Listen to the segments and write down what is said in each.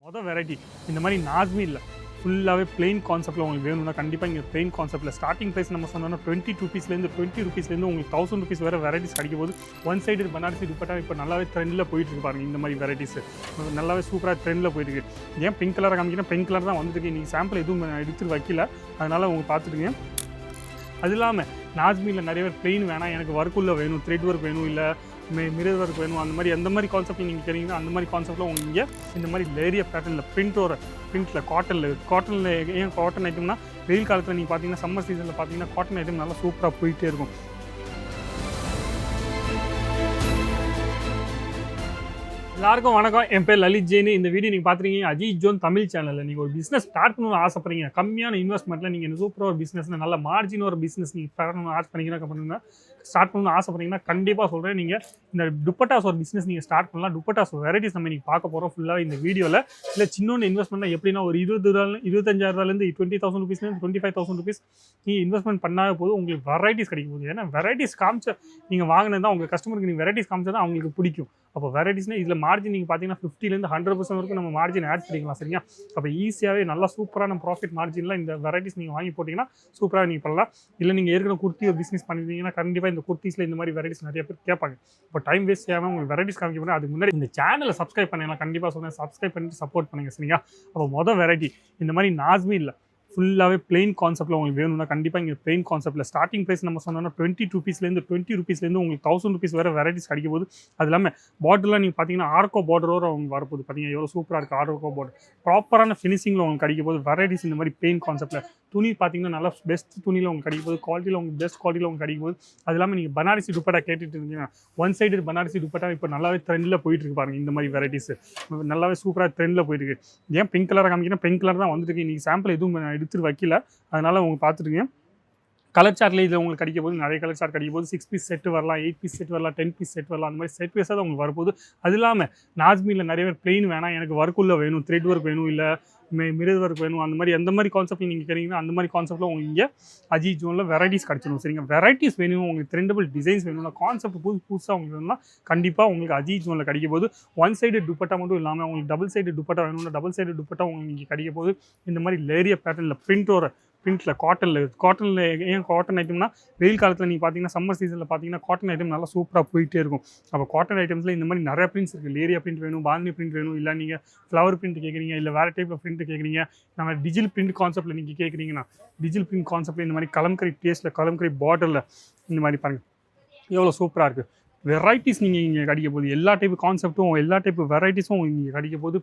Variety இந்த மாதிரி நாஸ்மி இல்லை, ஃபுல்லாகவே பிளெயின் கான்செப்ட்டில் உங்களுக்கு வேணும்னா கண்டிப்பாக இங்கே பிளெயின் கான்செப்ட்டில் ஸ்டார்டிங் ப்ரைஸ் நம்ம சொன்னோம்னா 20 ரூபீஸ்லேருந்து உங்களுக்கு 1000 ருபீஸ் வேறு வெரைட்டிஸ் கிடைக்கும் போது ஒன் சைடு பனாரசி துப்பட்டா இப்போ நல்லாவே ட்ரெண்டில் போயிட்டு இருக்கு பாருங்க. இந்த மாதிரி வெரைட்டிஸ் நல்லாவே சூப்பராக ட்ரெண்டில் போயிட்டு இருக்கு. ஏன் பிங்க் கலராக காமிக்கிறேன், பிங்க் கலர் தான் வந்துருக்கு. நீங்கள் சாம்பிள் எதுவும் எடுத்துட்டு வைக்கல, அதனால் அவங்க பார்த்துட்டுங்க. அது இல்லாமல் நாஸ்மியில் நிறைய பேர் பிளெயின் வேணாம், எனக்கு ஒர்க்குள்ளே வேணும், த்ரெட் ஒர்க் வேணும், இல்லை மிரர் ஒர்க் வேணும், அந்த மாதிரி எந்த மாதிரி கான்செப்ட் நீங்கள் கேட்டீங்கன்னா அந்த மாதிரி கான்செப்ட்டில் உங்களுக்கு இங்கே இந்த மாதிரி லேரியா பேட்டர்னில் பிரிண்ட்டில் காட்டனில் ஏன் காட்டன் ஐட்டம்னா வெயில் காலத்தில் நீங்கள் பார்த்தீங்கன்னா சம்மர் சீசனில் பார்த்தீங்கன்னா காட்டன் ஐட்டம் நல்லா சூப்பராக போயிட்டே இருக்கும். எல்லாருக்கும் வணக்கம், என் பேர் லலித் ஜெயின். இந்த வீடியோ நீங்கள் பார்த்துருக்கீங்க அஜித் ஜோன் தமிழ் சேனலில். நீங்கள் ஒரு பிஸ்னஸ் ஸ்டார்ட் பண்ணணும்னு ஆசைப்படுறீங்க, கம்மியான இன்வெஸ்ட்மெண்ட்டில் நீங்கள் சூப்பராக ஒரு பிஸ்னஸ் நல்ல மார்ஜின் ஒரு பிஸ்னஸ் நீங்கள் ஸ்டார்ட் பண்ணணும்னு ஆசைப்படுறீங்கன்னா கண்டிப்பாக சொல்கிறேன், நீங்கள் இந்த துப்பட்டாஸ் ஒரு பிஸ்னஸ் நீங்கள் ஸ்டார்ட் பண்ணலாம். துப்பட்டாஸ் வெரைட்டிஸ் நம்ம நீங்கள் பார்க்க போகிறோம் ஃபுல்லாக இந்த வீடியோவில். இல்லை சின்ன இன்வெஸ்ட்மெண்ட்டில் எப்படின்னா ஒரு 25,000 20,000 ருபீஸ்லேருந்து 25,000 ருபீஸ் நீங்கள் இன்வெஸ்ட்மெண்ட் பண்ணாத போது உங்களுக்கு வெரைட்டிஸ் கிடைக்கும் போது. ஏன்னா வெரைட்டிஸ் காமிச்ச நீங்கள் வாங்கினது தான் உங்கள் கஸ்டமருக்கு, நீங்கள் வெரைட்டிஸ் காமிச்சா தான் அவங்களுக்கு பிடிக்கும். அப்போ வெரைட்டிஸ்னால் இதில் மார்ஜின் நீங்கள் பார்த்தீங்கன்னா 50% 100% வரைக்கும் நம்ம மார்ஜின் ஆட் பண்ணிக்கலாம், சரிங்களா? அப்போ ஈஸியாகவே நல்லா சூப்பரான ப்ராஃபிட் மார்ஜினில் இந்த வெரைட்டிஸ் நீங்கள் வாங்கி போட்டிங்கன்னா சூப்பராக நீங்கள் பண்ணலாம். இல்லை நீங்கள் ஏற்கனவே குர்த்தி ஒரு பிஸ்னஸ் பண்ணியிருந்தீங்கன்னா கண்டிப்பாக இந்த குர்த்திஸில் இந்த மாதிரி வெரைட்டிஸ் நிறைய பேர் கேட்பாங்க. இப்போ டைம் வேஸ்ட் செய்யாமல் உங்களுக்கு வெரைட்டிஸ் காமிக்க போனால் அதுக்கு முன்னாடி இந்த சேனலை சப்ஸ்கிரைப் பண்ணிடலாம். கண்டிப்பாக சொல்லுங்கள், சப்ஸ்கிரைப் பண்ணிட்டு சப்போர்ட் பண்ணுங்கள், சரிங்களா? அப்போ வெரைட்டி இந்த மாதிரி நாஸ்மி இல்லை, ஃபுல்லாகவே பிளெயின் கான்செப்ட்டில் உங்களுக்கு வேணும்னா கண்டிப்பாக இங்கே பிளெயின் கான்செப்ட்டில் ஸ்டார்டிங் ப்ரைஸ் நம்ம சொன்னோம்னா 20 ரூபீஸ்லேருந்து உங்களுக்கு 1000 ருபீஸ் வேறு வெரைட்டிஸ் கிடைக்கும் போது. அது இல்லாமல் பார்டர்லாம் நீங்கள் பார்த்தீங்கன்னா ஆர்கோ பார்டரோடு அவங்க வரப்போது. பார்த்தீங்கன்னா எவ்வளோ சூப்பராக இருக்குது ஆர்கோ பார்டர், ப்ராப்பரான ஃபினிஷிங்கில் உங்களுக்கு கிடைக்கும் போது. வெரைட்டிஸ் இந்த மாதிரி பிளெயின் கான்செப்ட்டில் துணி பார்த்தீங்கன்னா நல்லா பெஸ்ட் துணியில் உங்களுக்கு கிடைக்கும் போது, குவாலிட்டியில் உங்களுக்கு பெஸ்ட் குவாலிட்டியில் உங்களுக்கு கிடைக்கும் போது. அது இல்லாமல் நீங்கள் பனாரசி துப்பட்டா கேட்டுட்டு இருந்தீங்கன்னா ஒன் சைடு பனாரசி துப்பட்டா இப்போ நல்லாவே ட்ரெண்டில் போயிட்டு இருக்கு பாருங்கள். இந்த மாதிரி வெரைட்டிஸ் நல்லாவே சூப்பராக ட்ரெண்டில் போயிட்டு இருக்கு. ஏன் பிங்க் கலராக காமிக்கிறேன், பிங்க் கலர் தான் வந்துருக்கு. நீங்கள் சாம்பிள் எதுவும் எடுத்துட்டு வைக்கல, அதனால் அவங்க பார்த்துட்டுங்க. கலர் சார்ட்ல இதில் உங்களுக்கு கிடைக்க போது நிறைய கலர் சார்ட் கிடைக்கும் போது 6 பீஸ் செட்டு வரலாம், 8 பீஸ் செட் வரலாம், 10 பீஸ் செட் வரலாம். அந்த மாதிரி செட் வைஸாக தான் உங்களுக்கு வரப்போகுது. அது இல்லாமல் நாஸ்மியில் நிறைய பேர் பிளெயின் வேணாம், எனக்கு ஒர்க்குள்ளே வேணும், த்ரெட் ஒர்க் வேணும், இல்லை மிரர் ஒர்க் வேணும், அந்த மாதிரி எந்த மாதிரி கான்செப்ட்டில் நீங்கள் கேட்டீங்கன்னா அந்த மாதிரி கான்செப்ட்டில் உங்களுக்கு இங்கே அஜித் ஜோனில் வெரைட்டிஸ் கிடச்சிடும், சரிங்க? வெரைட்டிஸ் வேணும், உங்களுக்கு ட்ரெண்டபிள் டிசைன்ஸ் வேணும்னா, கான்செப்ட் புதுசாக உங்களுக்கு வேணும்னா கண்டிப்பாக உங்களுக்கு அஜித் ஜோனில் கிடைக்க போது. ஒன் சைடு துப்பட்டா மட்டும் இல்லாமல் உங்களுக்கு டபுள் சைடு துப்பட்டா வேணும்னா டபுள் சைடு துப்பட்டா உங்களுக்கு இங்கே கிடைக்க போது. இந்த மாதிரி லேரியா பேட்டர்னில் பிரிண்ட்டில் காட்டனில் ஏன் காட்டன் ஐட்டம்னா வெயில் காலத்தில் நீங்கள் பார்த்தீங்கன்னா சம்மர் சீசனில் பார்த்தீங்கன்னா காட்டன் ஐட்டம் நல்லா சூப்பராக போயிட்டே இருக்கும். அப்போ காட்டன் ஐட்டம்ஸில் இந்த மாதிரி நிறைய பிரிண்ட்ஸ் இருக்குது. லேரியா பிரிண்ட் வேணும், பாந்தினி பிரிண்ட் வேணும், இல்லை நீங்கள் ஃப்ளவர் பிரிண்ட் கேட்குறீங்க, இல்லை வேறு டைப் ஆஃப் பிரிண்ட் கேட்குறீங்க, நம்ம டிஜிட்டல் பிரிண்ட் கான்செப்ட்டில் நீங்கள் கேட்குறீங்கன்னா டிஜிட்டல் பிரிண்ட் கான்செப்ட்டில் இந்த மாதிரி கலம்கரி டேஸ்ட்டில் கலம்கரி பார்டரில் இந்த மாதிரி பாருங்கள் எவ்வளோ சூப்பராக இருக்குது. வெரைட்டிஸ் நீங்கள் இங்கே கிடைக்க போகுது. எல்லா டைப்பு கான்செப்ட்டும் எல்லா டைப்பு வெரைட்டிஸும் இங்கே கிடைக்க போகுது.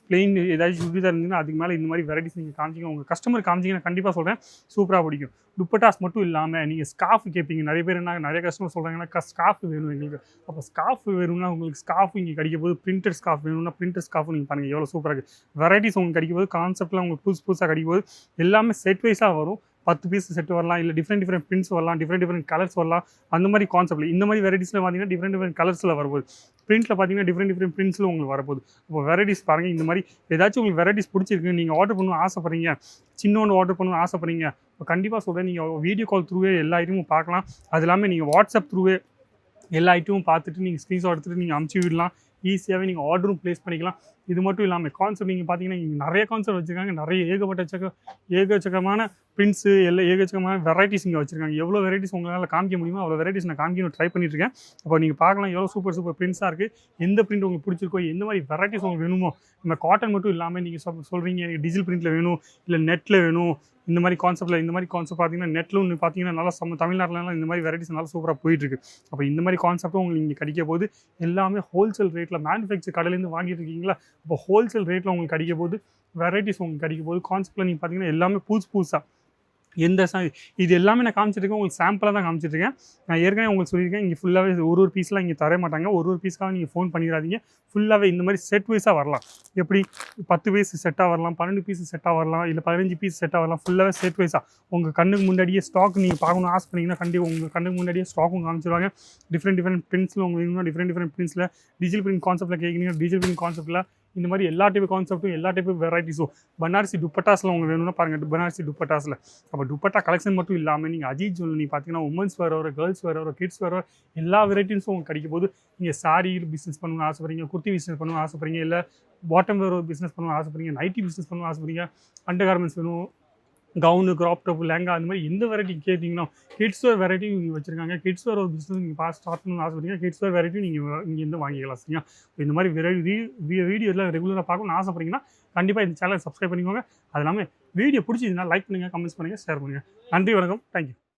பிளெயின் ஏதாச்சும் சுடிதார் இருந்தீங்கன்னா அதுக்கு மேலே இந்த மாதிரி வெரைட்டிஸ் நீங்கள் காமிச்சிங்க, உங்கள் கஸ்டமர் காமிச்சிங்கன்னா கண்டிப்பாக சொல்கிறேன் சூப்பராக பிடிக்கும். துப்பட்டாஸ் மட்டும் இல்லாமல் நீங்கள் ஸ்கார்ஃப் கேட்பீங்க. நிறைய பேர் என்ன நிறைய கஸ்டமர் சொல்கிறாங்கன்னா ஸ்கார்ஃப் வேணும் எங்களுக்கு. அப்போ ஸ்கார்ஃப் வேணும்னா உங்களுக்கு ஸ்கார்ஃப் இங்கே கிடைக்க போது. பிரிண்டட் ஸ்கார்ஃப் வேணும்னா பிரிண்டட் ஸ்கார்ஃப் நீங்கள் பாருங்கள் எவ்வளோ சூப்பராக இருக்குது. வெரைட்டிஸ் உங்களுக்கு கிடைக்க போது, கான்செப்ட்லாம் உங்களுக்கு புதுசாக கிடைக்கும் போது. எல்லாமே செட் வைஸாக வரும். 10 பீஸ் செட் வரலாம், இல்லை டிஃப்ரெண்ட் பிரிண்ட்ஸ் வரலாம், டிஃப்ரெண்ட் கலர்ஸ் வரலாம். அந்த மாதிரி கான்செப்ட்டில் இந்த மாதிரி வெரைட்டிஸில் பார்த்தீங்கன்னா டிஃப்ரெண்ட் கலர்ஸில் வரப்போகுது. பிரிண்ட்டில் பார்த்தீங்கன்னா டிஃப்ரெண்ட் பிரிண்ட்ஸில் உங்களுக்கு வரப்போகுது. இப்போ வெரைட்டிஸ் பாருங்கள். இந்த மாதிரி ஏதாச்சும் உங்களுக்கு வெரைட்டிஸ் பிடிச்சிருக்கு, நீங்கள் ஆர்டர் பண்ணணும் ஆசைப்படுறீங்க, சின்னொன்று ஆர்டர் பண்ணணும் ஆசைப்படுறீங்க, இப்போ கண்டிப்பாக சொல்கிறேன் நீங்கள் வீடியோ கால் த்ரூவே எல்லா ஐட்டமும் பார்க்கலாம். அது இல்லாமல் நீங்கள் வாட்ஸ்அப் த்ரூவே எல்லா ஐட்டமும் பார்த்துட்டு நீங்கள் ஸ்க்ரீன்ஷாட் எடுத்துகிட்டு நீங்கள் அமுச்சு விடலாம். ஈஸியாகவே நீங்கள் ஆர்டரும் ப்ளேஸ் பண்ணிக்கலாம். இது மட்டும் இல்லாமல் கான்செப்ட் நீங்கள் பார்த்தீங்கன்னா இங்கே நிறைய கான்செப்ட் வச்சுருக்காங்க. நிறைய ஏகச்சக்கமான பிரிண்ட்ஸு எல்லாம் ஏகச்சக்கமான வெரைட்டிஸ் இங்கே வச்சுருக்காங்க. எவ்வளோ வெரைட்டிஸ் உங்களால் காமிக்க முடியுமோ அவ்வளோ வெரைட்டிஸ் நான் காமிக்கணும் ட்ரை பண்ணிட்டுருக்கேன். அப்போ நீங்கள் பார்க்கலாம் எவ்வளோ சூப்பர் பிரிண்ட்ஸாக இருக்குது. எந்த பிரிண்ட் உங்களுக்கு பிடிச்சிருக்கோ, எந்த மாதிரி வெரைட்டிஸ் உங்களுக்கு வேணுமோ. இந்த காட்டன் மட்டும் இல்லாமல் நீங்கள் சொல்கிறீங்க டிஜிட்டல் பிரிண்ட்டில் வேணும், இல்லை நெட்டில் வேணும், இந்த மாதிரி கான்செப்ட் பார்த்தீங்கன்னா நெட்டில் பார்த்தீங்கன்னா நல்லா தமிழ்நாட்டிலலாம் இந்த மாதிரி வெரைட்டிஸ் நல்லா சூப்பராக போயிட்டுருக்கு. அப்போ இந்த மாதிரி கான்செப்ட்டும் உங்களுக்கு இங்கே கிடைக்க போது. எல்லாமே ஹோல்சேல் ரேட்டில் மேனுஃபேக்சர் கடையிலேருந்து வாங்கிட்டு இருக்கீங்களா, அப்போ ஹோல்சேல் ரேட்டில் உங்களுக்கு கிடைக்க போது. வெரைட்டிஸ் உங்களுக்கு கிடைக்க போது. கான்செப்ட்டில் நீங்கள் பார்த்தீங்கன்னா எல்லாமே புதுசாக இது எல்லாமே நான் காமிச்சிருக்கேன். உங்களுக்கு சாம்பிளாக தான் காமிச்சிருக்கேன். நான் ஏற்கனவே உங்களுக்கு சொல்லியிருக்கேன், இங்கே ஃபுல்லாகவே ஒரு பீஸ்லாம் இங்கே தர மாட்டாங்க. ஒரு பீஸ்க்காக நீங்கள் ஃபோன் பண்ணிடாதீங்க. ஃபுல்லாகவே இந்த மாதிரி செட் வைஸாக வரலாம். எப்படி 10 பீஸ் செட்டாக வரலாம், 12 பீஸ் செட்டாக வரலாம், இல்லை 15 பீஸ் செட்டாக வரலாம். ஃபுல்லாகவே செட் வைஸாக உங்கள் கண்ணுக்கு முன்னாடியே ஸ்டாக் நீங்கள் பார்க்கணும் ஆசை பண்ணிங்கன்னா கண்டிப்பாக உங்கள் கண்ணுக்கு முன்னாடியே ஸ்டாக்கும் காமிச்சிருவாங்க. டிஃப்ரெண்ட் பிரிண்ட்ஸில் உங்களுக்கு வேணும்னா டிஃப்ரெண்ட் பிரிண்ட்ஸில் டிஜிட்டல் பிரிண்ட் கான்செப்ட்டில் கேட்குறீங்க, டிஜிட்டல் பிரிண்ட் கான்செப்ட்டில் இந்த மாதிரி எல்லா டைப்பு கான்செப்ட்டும் எல்லா டைப்பு வெரைட்டிஸும். பனாரசி துப்பட்டாஸில் உங்களுக்கு வேணும்னா பாருங்கள் பனாரசி துப்பட்டாஸில். அப்போ துப்பட்டா கலெக்ஷன் மட்டும் இல்லாமல் நீங்கள் அஜித் ஜோனில் நீங்கள் பார்த்தீங்கன்னா உமன்ஸ் வேறு வர, கேர்ள்ஸ் வேறு வர, கிட்ஸ் வேறு எல்லா வெரைட்டிஸும் உங்களுக்கு கிடைக்கும் போது. நீங்கள் சாரி பிஸ்னஸ் பண்ணணும்னு ஆசைப்படுறீங்க, குர்த்தி பிஸ்னஸ் பண்ணணும்னு ஆசைப்படுறீங்க, இல்லை பாட்டம் வேர் ஒரு பிஸ்னஸ் பண்ணணும்னு ஆசைப்படுறீங்க, நைட்டி பிஸ்னஸ் பண்ணணும்னு ஆசைப்படுறீங்க, அண்டர் கார்மெண்ட்ஸ் வேணும், கவுனு, கிராப் டாப், லெஹங்கா அந்த மாதிரி எந்த வெரைட்டி கேட்டிங்கன்னா கிட்ஸ் வேர் வெரைட்டியும் இங்கே வச்சுருக்காங்க. கிட்ஸ் வேர் ஒரு பிஸ்னஸ் நீங்கள் ஸ்டார்ட் பண்ணணும்னு ஆசைப்படுறீங்க, கிட்ஸ் வேர் வெரைட்டியும் நீங்கள் இங்கேருந்து வாங்கிக்கலாம். சரிங்களா? இந்த மாதிரி வீடியோலாம் ரெகுலராக பார்க்கணும்னு ஆசைப்படுறீங்கன்னா கண்டிப்பாக இந்த சேனலை சப்ஸ்கிரைப் பண்ணிக்கோங்க. அது இல்லாமல் வீடியோ பிடிச்சிதுன்னா லைக் பண்ணுங்கள், கமெண்ட்ஸ் பண்ணுங்கள், ஷேர் பண்ணுங்கள். நன்றி, வணக்கம், தேங்க்யூ.